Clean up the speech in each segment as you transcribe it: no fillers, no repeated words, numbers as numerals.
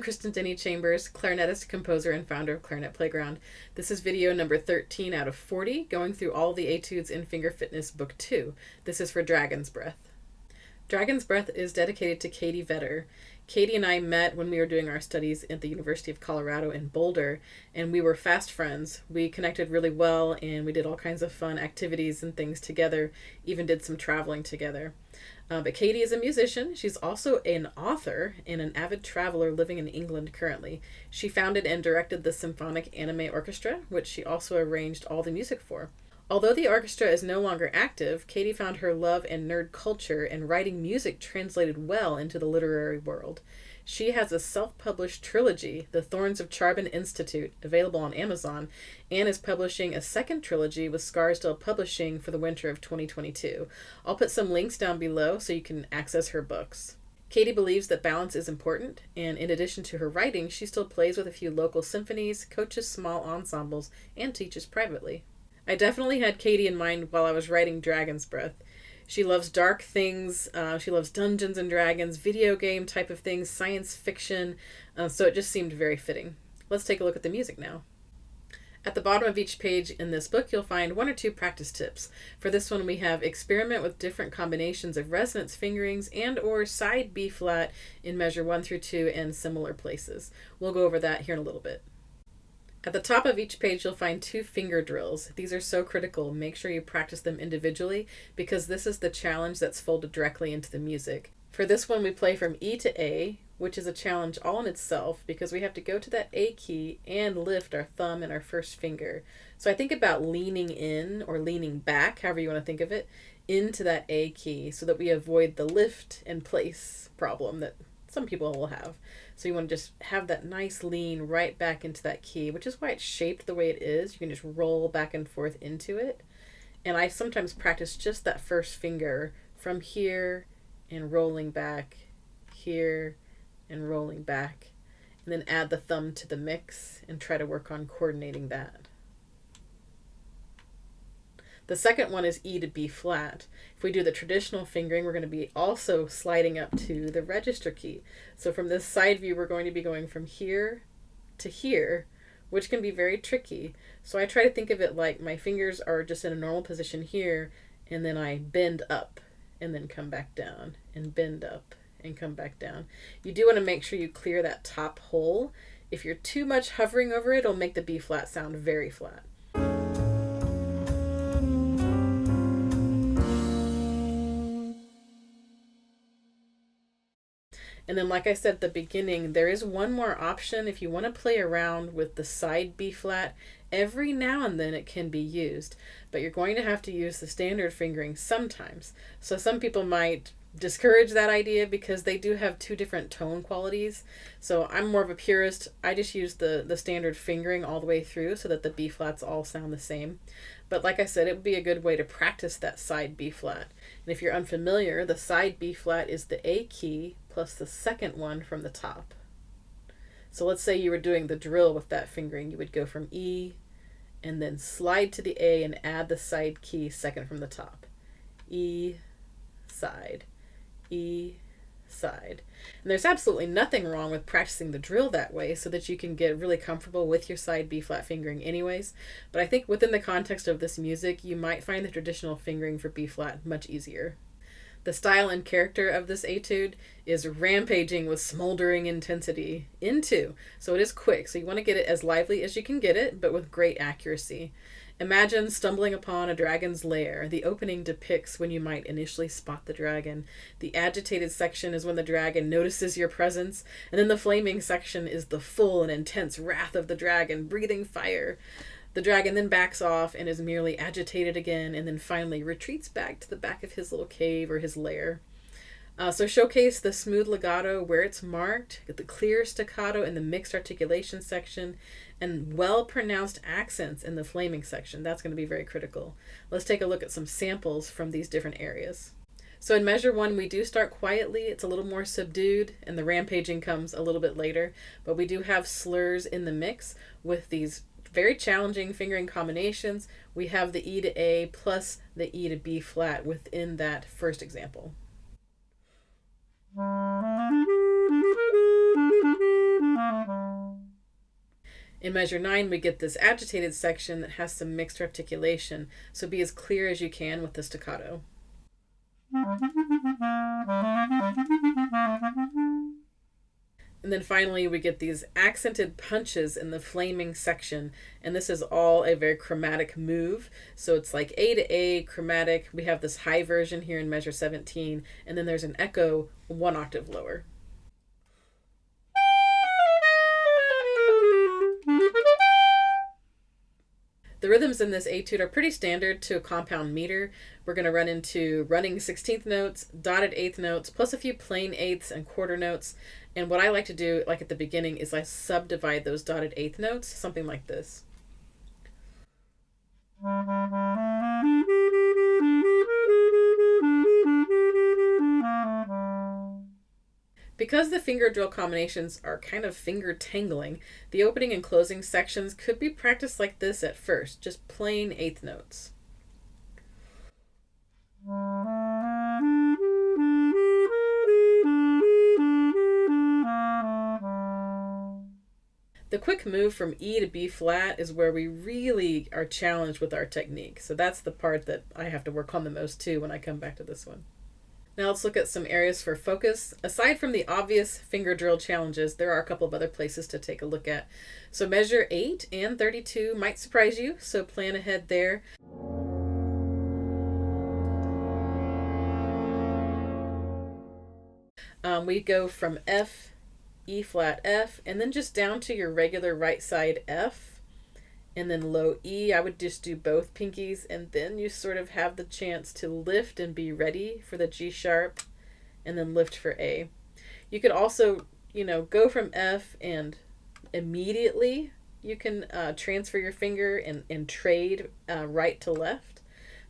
I'm Kristen Denny-Chambers, clarinetist, composer, and founder of Clarinet Playground. This is video number 13 out of 40, going through all the etudes in Finger Fitness Book 2. This is for Dragon's Breath. Dragon's Breath is dedicated to Katie Vetter. Katie and I met when we were doing our studies at the University of Colorado in Boulder, and we were fast friends. We connected really well, and we did all kinds of fun activities and things together, even did some traveling together. But Katie is a musician. She's also an author and an avid traveler living in England currently. She founded and directed the Symphonic Anime Orchestra, which she also arranged all the music for. Although the orchestra is no longer active, Katie found her love and nerd culture and writing music translated well into the literary world. She has a self-published trilogy, The Thorns of Charbon Institute, available on Amazon, and is publishing a second trilogy with Scarsdale Publishing for the winter of 2022. I'll put some links down below so you can access her books. Katie believes that balance is important, and in addition to her writing, she still plays with a few local symphonies, coaches small ensembles, and teaches privately. I definitely had Katie in mind while I was writing Dragon's Breath. She loves dark things, she loves Dungeons and Dragons, video game type of things, science fiction, so it just seemed very fitting. Let's take a look at the music now. At the bottom of each page in this book, you'll find one or two practice tips. For this one, we have experiment with different combinations of resonance fingerings and or side B flat in measure 1 through 2 and similar places. We'll go over that here in a little bit. At the top of each page, you'll find 2 finger drills. These are so critical. Make sure you practice them individually because this is the challenge that's folded directly into the music. For this one, we play from E to A, which is a challenge all in itself because we have to go to that A key and lift our thumb and our first finger. So I think about leaning in or leaning back, however you want to think of it, into that A key so that we avoid the lift and place problem that some people will have. So you want to just have that nice lean right back into that key, which is why it's shaped the way it is. You can just roll back and forth into it. And I sometimes practice just that first finger from here and rolling back, here and rolling back, and then add the thumb to the mix and try to work on coordinating that. The second one is E to B flat. If we do the traditional fingering, we're going to be also sliding up to the register key. So from this side view, we're going to be going from here to here, which can be very tricky. So I try to think of it like my fingers are just in a normal position here, and then I bend up and then come back down and bend up and come back down. You do want to make sure you clear that top hole. If you're too much hovering over it, it'll make the B flat sound very flat. And then, like I said at the beginning, there is one more option. If you want to play around with the side B flat, every now and then it can be used, but you're going to have to use the standard fingering sometimes. So some people might discourage that idea because they do have 2 different tone qualities. So I'm more of a purist. I just use the standard fingering all the way through so that the B flats all sound the same. But like I said, it would be a good way to practice that side B flat. And if you're unfamiliar, the side B flat is the A key plus the second one from the top. So let's say you were doing the drill with that fingering. You would go from E and then slide to the A and add the side key second from the top. E, side, E, side. And there's absolutely nothing wrong with practicing the drill that way so that you can get really comfortable with your side B flat fingering anyways. But I think within the context of this music, you might find the traditional fingering for B flat much easier. The style and character of this etude is rampaging with smoldering intensity into. So it is quick. So you want to get it as lively as you can get it, but with great accuracy. Imagine stumbling upon a dragon's lair. The opening depicts when you might initially spot the dragon. The agitated section is when the dragon notices your presence. And then the flaming section is the full and intense wrath of the dragon, breathing fire. The dragon then backs off and is merely agitated again, and then finally retreats back to the back of his little cave or his lair. So showcase the smooth legato where it's marked, the clear staccato in the mixed articulation section, and well-pronounced accents in the flaming section. That's going to be very critical. Let's take a look at some samples from these different areas. So in measure 1, we do start quietly. It's a little more subdued, and the rampaging comes a little bit later. But we do have slurs in the mix with these very challenging fingering combinations. We have the E to A plus the E to B flat within that first example. In measure 9, we get this agitated section that has some mixed articulation, so be as clear as you can with the staccato. And then finally, we get these accented punches in the flaming section, and this is all a very chromatic move. So it's like A to A, chromatic. We have this high version here in measure 17, and then there's an echo 1 octave lower. The rhythms in this etude are pretty standard to a compound meter. We're going to run into running 16th notes, dotted 8th notes, plus a few plain eighths and quarter notes. And what I like to do, like at the beginning, is I subdivide those dotted 8th notes, something like this. Because the finger drill combinations are kind of finger tangling, the opening and closing sections could be practiced like this at first, just plain 8th notes. The quick move from E to B flat is where we really are challenged with our technique. So that's the part that I have to work on the most too when I come back to this one. Now let's look at some areas for focus. Aside from the obvious finger drill challenges, there are a couple of other places to take a look at. So measure 8 and 32 might surprise you, so plan ahead there. We go from F, E flat, F, and then just down to your regular right side F, and then low E. I would just do both pinkies, and then you sort of have the chance to lift and be ready for the G sharp, and then lift for A. You could also, go from F, and immediately you can transfer your finger and trade right to left.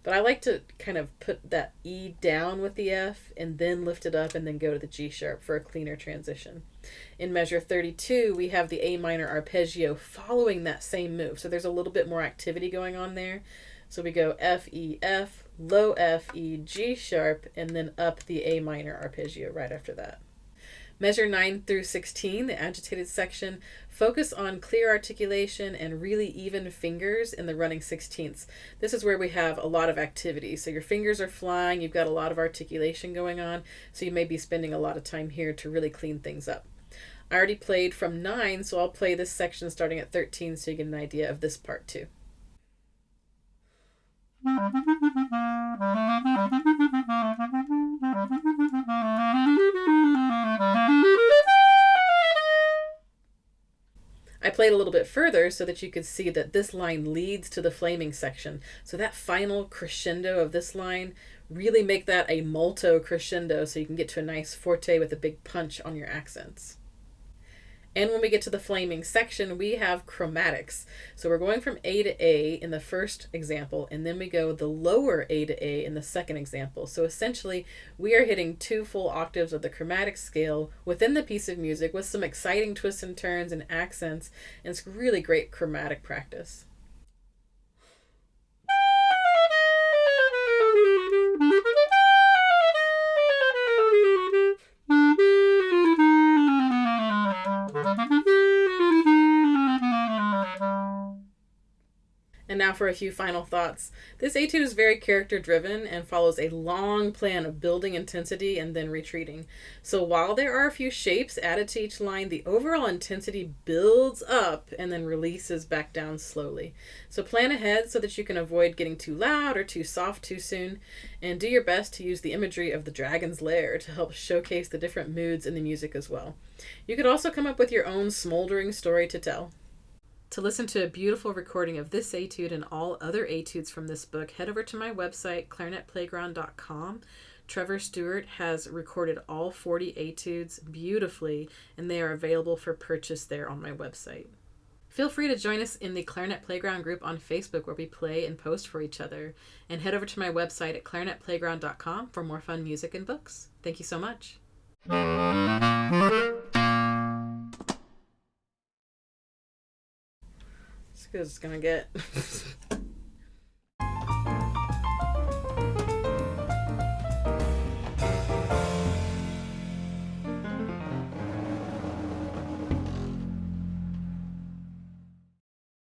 But I like to kind of put that E down with the F and then lift it up and then go to the G sharp for a cleaner transition. In measure 32, we have the A minor arpeggio following that same move. So there's a little bit more activity going on there. So we go F, E, F, low F, E, G sharp, and then up the A minor arpeggio right after that. Measure 9 through 16, the agitated section, focus on clear articulation and really even fingers in the running 16ths. This is where we have a lot of activity. So your fingers are flying, you've got a lot of articulation going on, so you may be spending a lot of time here to really clean things up. I already played from 9, so I'll play this section starting at 13 so you get an idea of this part too. I played a little bit further so that you could see that this line leads to the flaming section. So that final crescendo of this line, really make that a molto crescendo so you can get to a nice forte with a big punch on your accents. And when we get to the flaming section, we have chromatics. So we're going from A to A in the first example, and then we go the lower A to A in the second example. So essentially, we are hitting 2 full octaves of the chromatic scale within the piece of music with some exciting twists and turns and accents, and it's really great chromatic practice. And now for a few final thoughts. This etude is very character driven and follows a long plan of building intensity and then retreating. So while there are a few shapes added to each line, the overall intensity builds up and then releases back down slowly. So plan ahead so that you can avoid getting too loud or too soft too soon, and do your best to use the imagery of the dragon's lair to help showcase the different moods in the music as well. You could also come up with your own smoldering story to tell. To listen to a beautiful recording of this etude and all other etudes from this book, head over to my website, clarinetplayground.com. Trevor Stewart has recorded all 40 etudes beautifully, and they are available for purchase there on my website. Feel free to join us in the Clarinet Playground group on Facebook where we play and post for each other. And head over to my website at clarinetplayground.com for more fun music and books. Thank you so much. It's gonna get